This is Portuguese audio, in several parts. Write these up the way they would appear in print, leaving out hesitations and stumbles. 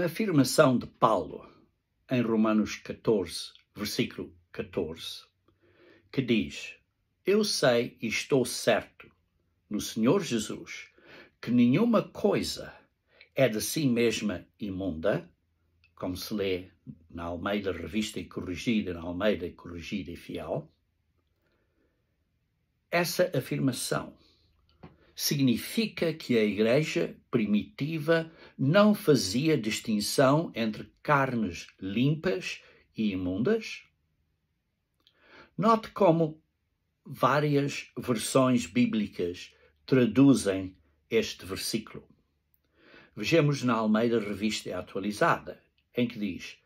A afirmação de Paulo em Romanos 14, versículo 14, que diz: Eu sei e estou certo no Senhor Jesus que nenhuma coisa é de si mesma imunda, como se lê na Almeida Revista e Corrigida, na Almeida Corrigida e Fiel. Essa afirmação significa que a Igreja primitiva não fazia distinção entre carnes limpas e imundas? Note como várias versões bíblicas traduzem este versículo. Vejamos na Almeida Revista Atualizada, em que diz: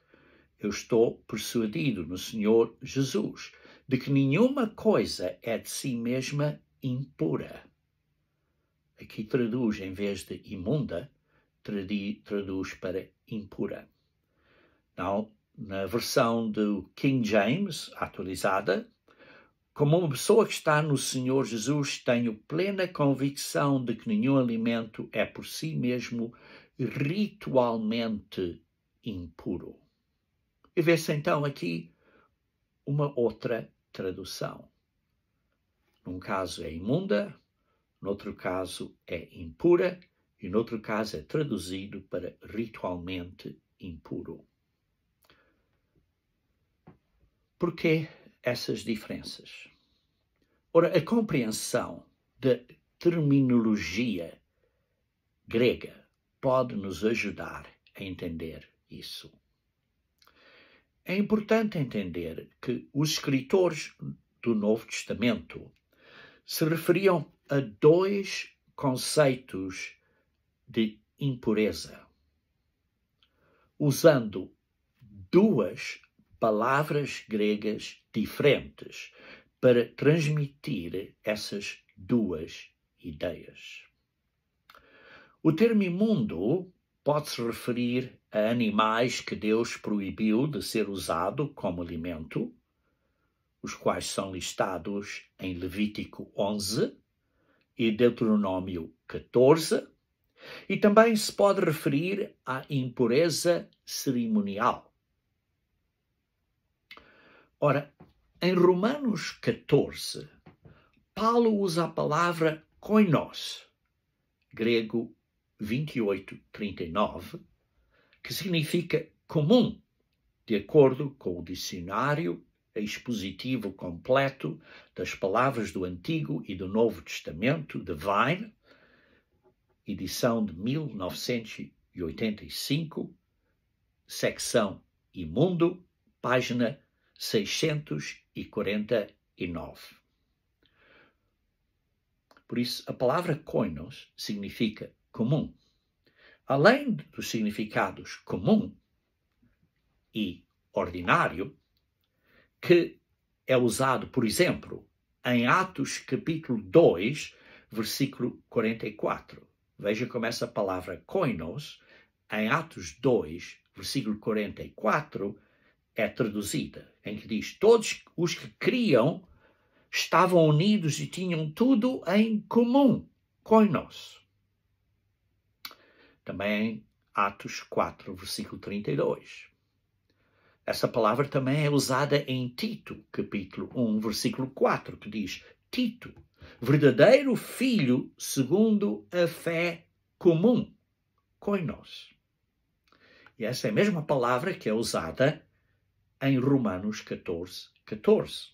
Eu estou persuadido no Senhor Jesus de que nenhuma coisa é de si mesma impura. Aqui traduz, em vez de imunda, traduz para impura. Na versão do King James, atualizada, como uma pessoa que está no Senhor Jesus, tenho plena convicção de que nenhum alimento é por si mesmo ritualmente impuro. E vê-se então aqui uma outra tradução. Num caso é imunda, no outro caso é impura e no outro caso é traduzido para ritualmente impuro. Por que essas diferenças? Ora, a compreensão da terminologia grega pode nos ajudar a entender isso. É importante entender que os escritores do Novo Testamento se referiam a dois conceitos de impureza, usando duas palavras gregas diferentes para transmitir essas duas ideias. O termo imundo pode-se referir a animais que Deus proibiu de ser usado como alimento, os quais são listados em Levítico 11 e Deuteronômio 14, e também se pode referir à impureza cerimonial. Ora, em Romanos 14, Paulo usa a palavra koinos, grego 28:39, que significa comum, de acordo com o dicionário expositivo completo das palavras do Antigo e do Novo Testamento, de Vine, edição de 1985, secção Imundo, página 649. Por isso, a palavra koinos significa comum. Além dos significados comum e ordinário, que é usado, por exemplo, em Atos capítulo 2, versículo 44. Veja como essa palavra koinos, em Atos 2, versículo 44, é traduzida, em que diz: todos os que criam estavam unidos e tinham tudo em comum, koinos. Também Atos 4, versículo 32. Essa palavra também é usada em Tito, capítulo 1, versículo 4, que diz: Tito, verdadeiro filho segundo a fé comum, koinos. E essa é a mesma palavra que é usada em Romanos 14, 14.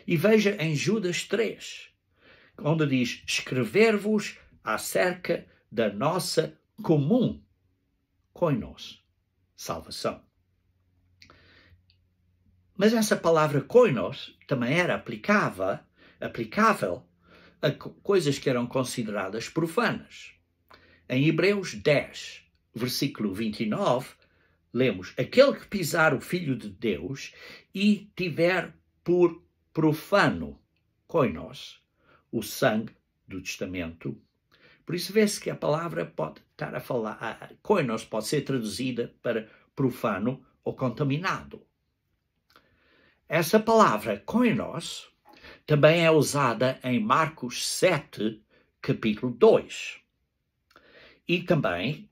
E veja em Judas 3, onde diz: escrever-vos acerca da nossa comum koinos, salvação. Mas essa palavra koinos também era aplicável a coisas que eram consideradas profanas. Em Hebreus 10, versículo 29, lemos: aquele que pisar o Filho de Deus e tiver por profano, koinos, o sangue do testamento. Por isso vê-se que a palavra pode estar a falar, koinos pode ser traduzida para profano ou contaminado. Essa palavra koinos também é usada em Marcos 7, capítulo 2. E também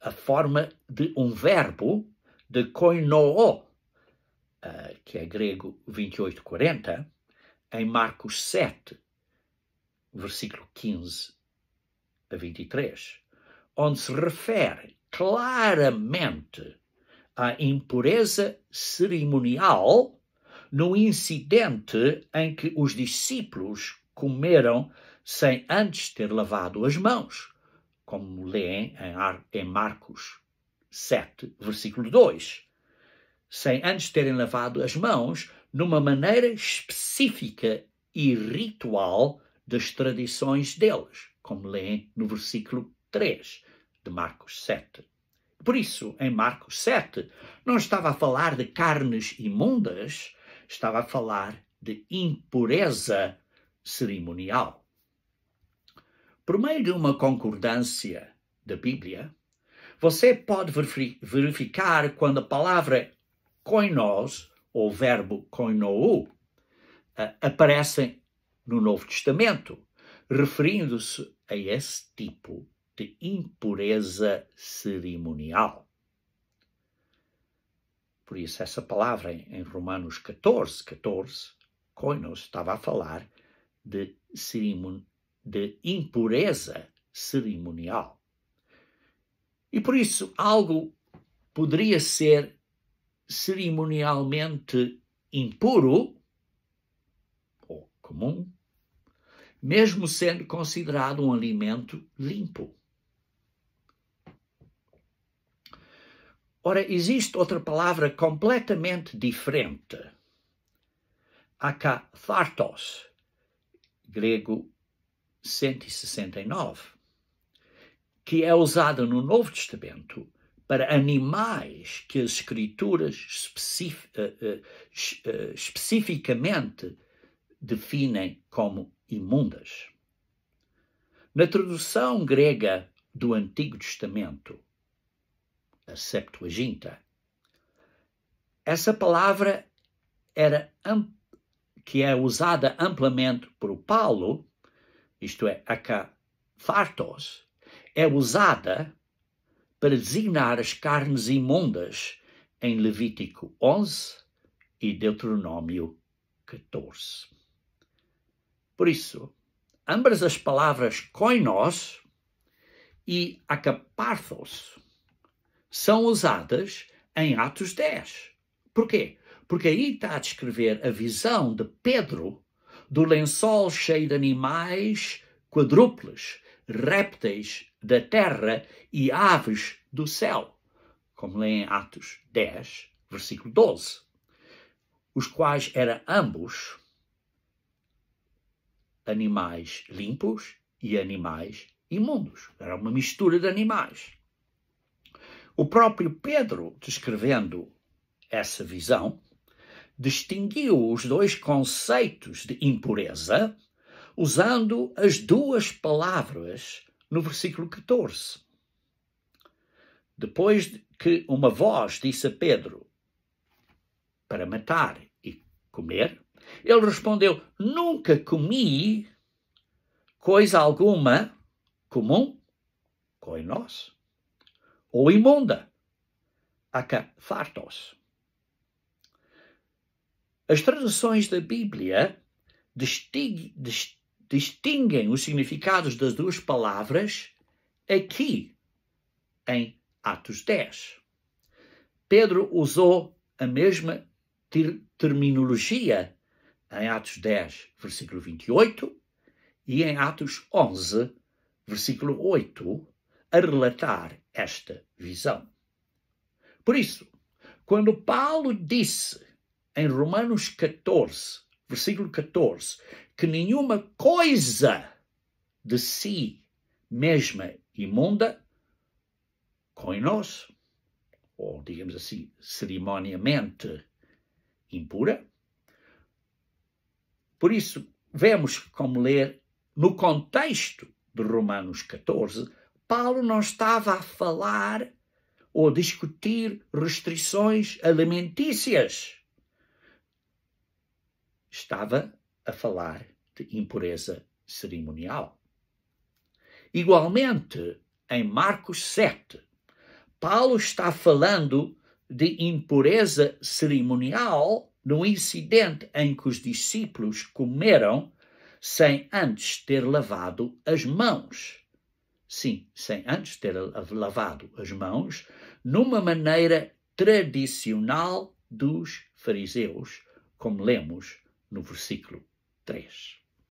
a forma de um verbo de koinoo, que é grego 28:40, em Marcos 7, versículo 15 a 23, onde se refere claramente à impureza cerimonial no incidente em que os discípulos comeram sem antes ter lavado as mãos, como leem em Marcos 7, versículo 2. Sem antes terem lavado as mãos numa maneira específica e ritual das tradições deles, como leem no versículo 3 de Marcos 7. Por isso, em Marcos 7, não estava a falar de carnes imundas, estava a falar de impureza cerimonial. Por meio de uma concordância da Bíblia, você pode verificar quando a palavra koinos, ou verbo koinou, aparecem no Novo Testamento, referindo-se a esse tipo de impureza cerimonial. Por isso, essa palavra em Romanos 14, koinos, estava a falar de impureza cerimonial. E por isso, algo poderia ser cerimonialmente impuro ou comum, mesmo sendo considerado um alimento limpo. Ora, existe outra palavra completamente diferente, akathartos, grego 169, que é usada no Novo Testamento para animais que as Escrituras especificamente definem como imundas. Na tradução grega do Antigo Testamento, a Septuaginta, essa palavra que é usada amplamente por Paulo, isto é, akathartos, é usada para designar as carnes imundas em Levítico 11 e Deuteronômio 14. Por isso, ambas as palavras koinos e akaparthos são usadas em Atos 10. Por quê? Porque aí está a descrever a visão de Pedro do lençol cheio de animais quadrúpedes, répteis da terra e aves do céu, como lê em Atos 10, versículo 12, os quais eram ambos animais limpos e animais imundos. Era uma mistura de animais. O próprio Pedro, descrevendo essa visão, distinguiu os dois conceitos de impureza usando as duas palavras no versículo 14. Depois que uma voz disse a Pedro para matar e comer, ele respondeu: nunca comi coisa alguma comum, koinos, ou imunda, akathartos. As traduções da Bíblia distinguem os significados das duas palavras aqui em Atos 10. Pedro usou a mesma terminologia em Atos 10, versículo 28, e em Atos 11, versículo 8, a relatar esta visão. Por isso, quando Paulo disse em Romanos 14, versículo 14, que nenhuma coisa de si mesma imunda, koinos, ou digamos assim, cerimoniamente impura. Por isso, vemos como ler no contexto de Romanos 14, Paulo não estava a falar ou discutir restrições alimentícias. Estava a falar de impureza cerimonial. Igualmente, em Marcos 7, Paulo está falando de impureza cerimonial no incidente em que os discípulos comeram sem antes ter lavado as mãos. Sim, sem antes ter lavado as mãos, numa maneira tradicional dos fariseus, como lemos no versículo 3.